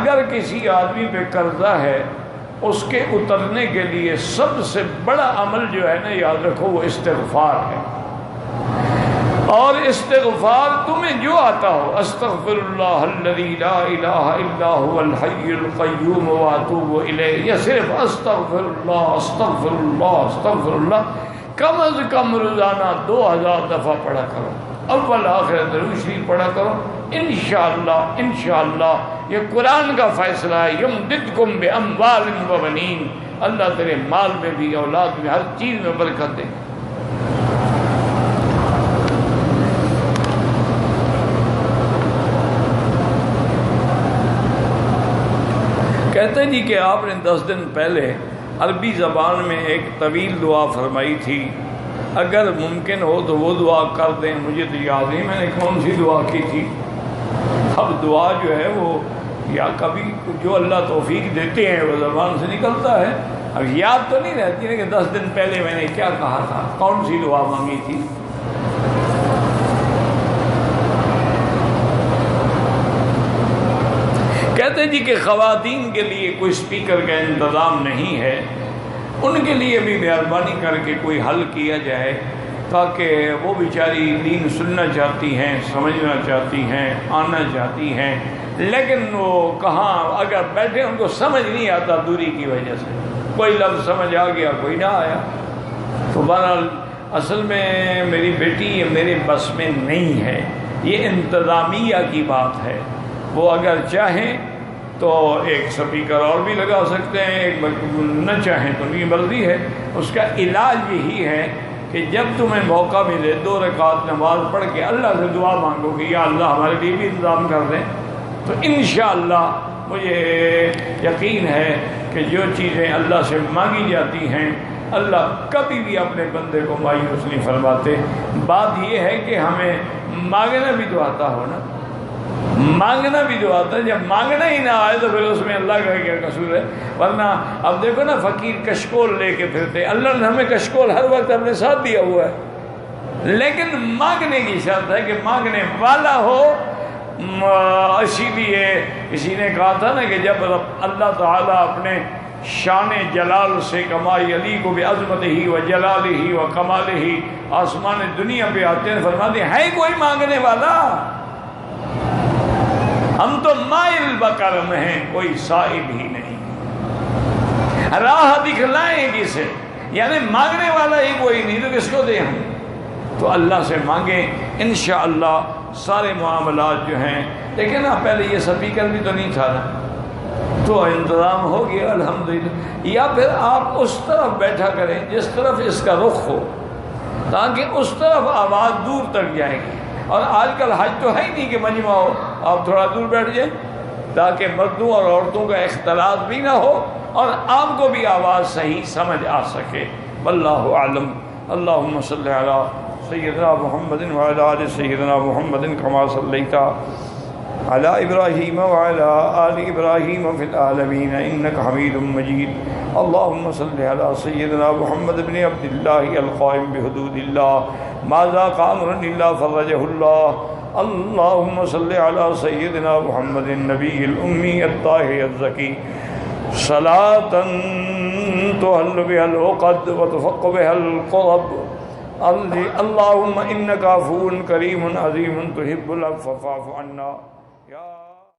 اگر کسی آدمی پہ قرضہ ہے، اس کے اترنے کے لیے سب سے بڑا عمل جو ہے نا، یاد رکھو، وہ استغفار ہے۔ اور استغفار تمہیں جو آتا ہو، استغفر اللہ الذی لا الہ الا هو الحی القیوم واتوب الیہ، یا صرف استغفر اللہ استغفر اللہ استغفر اللہ، کم از کم روزانہ 2000 دفعہ پڑھا کرو، اول آخر درود شریف پڑھا کرو۔ انشاءاللہ انشاءاللہ یہ قرآن کا فیصلہ ہے، یمددکم باموال و بنین، اللہ تیرے مال میں بھی، اولاد میں، ہر چیز میں برکت دے۔ کہتے جی کہ آپ نے 10 دن پہلے عربی زبان میں ایک طویل دعا فرمائی تھی، اگر ممکن ہو تو وہ دعا کر دیں۔ مجھے تو یاد نہیں میں نے کون سی دعا کی تھی۔ اب دعا جو ہے وہ یا کبھی جو اللہ توفیق دیتے ہیں وہ زبان سے نکلتا ہے، اب یاد تو نہیں رہتی ہے کہ 10 دن پہلے میں نے کیا کہا تھا، کون سی دعا مانگی تھی۔ کہتے جی کہ خواتین کے لیے کوئی سپیکر کا انتظام نہیں ہے، ان کے لیے بھی مہربانی کر کے کوئی حل کیا جائے، تاکہ وہ بیچاری دین سننا چاہتی ہیں، سمجھنا چاہتی ہیں، آنا چاہتی ہیں، لیکن وہ کہاں اگر بیٹھے ان کو سمجھ نہیں آتا دوری کی وجہ سے، کوئی لفظ سمجھ آ گیا کوئی نہ آیا۔ تو بہرحال اصل میں میری بیٹی یہ میرے بس میں نہیں ہے، یہ انتظامیہ کی بات ہے۔ وہ اگر چاہیں تو ایک سپیکر اور بھی لگا سکتے ہیں، ایک نہ چاہیں تو ان کی مرضی ہے۔ اس کا علاج یہی ہے کہ جب تمہیں موقع ملے 2 رکعت نماز پڑھ کے اللہ سے دعا مانگو کہ یا اللہ ہمارے لیے بھی انتظام کر دیں، تو انشاءاللہ مجھے یقین ہے کہ جو چیزیں اللہ سے مانگی جاتی ہیں اللہ کبھی بھی اپنے بندے کو مایوس نہیں فرماتے۔ بات یہ ہے کہ ہمیں مانگنا بھی تو آتا ہو نا، مانگنا بھی جو آتا ہے، جب مانگنا ہی نہ آئے تو پھر اس میں اللہ کا کیا قصور ہے۔ ورنہ اب دیکھو نا فقیر کشکول لے کے پھرتے، اللہ نے ہمیں کشکول ہر وقت اپنے ساتھ دیا ہوا ہے، لیکن مانگنے کی شرط ہے کہ مانگنے والا ہو۔ اسی لیے کسی نے کہا تھا نا کہ جب اللہ تعالیٰ اپنے شان جلال سے کمائی علی کو بعظمتہ ہی و جلالہ ہی و کمالہ ہی آسمان دنیا پہ آتے ہیں، فرماتے ہیں ہے کوئی مانگنے والا؟ ہم تو مائل بکرم ہیں، کوئی سائل ہی نہیں، راہ دکھلائیں کسے، یعنی مانگنے والا ہی کوئی نہیں تو کس کو دیں ہم؟ تو اللہ سے مانگیں، انشاءاللہ سارے معاملات جو ہیں۔ لیکن نا پہلے یہ سپیکر بھی تو نہیں تھا نا، تو انتظام ہو گیا الحمدللہ۔ یا پھر آپ اس طرف بیٹھا کریں جس طرف اس کا رخ ہو، تاکہ اس طرف آواز دور تک جائے گی۔ اور آج کل حج تو ہے ہی نہیں کہ مجمع ہو، آپ تھوڑا دور بیٹھ جائیں تاکہ مردوں اور عورتوں کا اختلاط بھی نہ ہو اور آپ کو بھی آواز صحیح سمجھ آ سکے۔ واللہ اعلم۔ اللہم صلی علی سیدنا محمد وعلی آل سیدنا محمد کما صلیت علی ابراہیم وعلی آل ابراہیم فی العالمین انک حمید مجید۔ اللہم صلی علی سیدنا محمد بن عبد اللہ القائم بحدود اللہ ما ذاق امرا الا فرجہ اللہ۔ اللہم صلی علی سیدنا محمد النبی الامی الطاہر الزکی صلاۃ تحل بها العقد وتفق بها القرب۔ اللہم انک عفو کریم عظیم تحب العفو فاعف عنا۔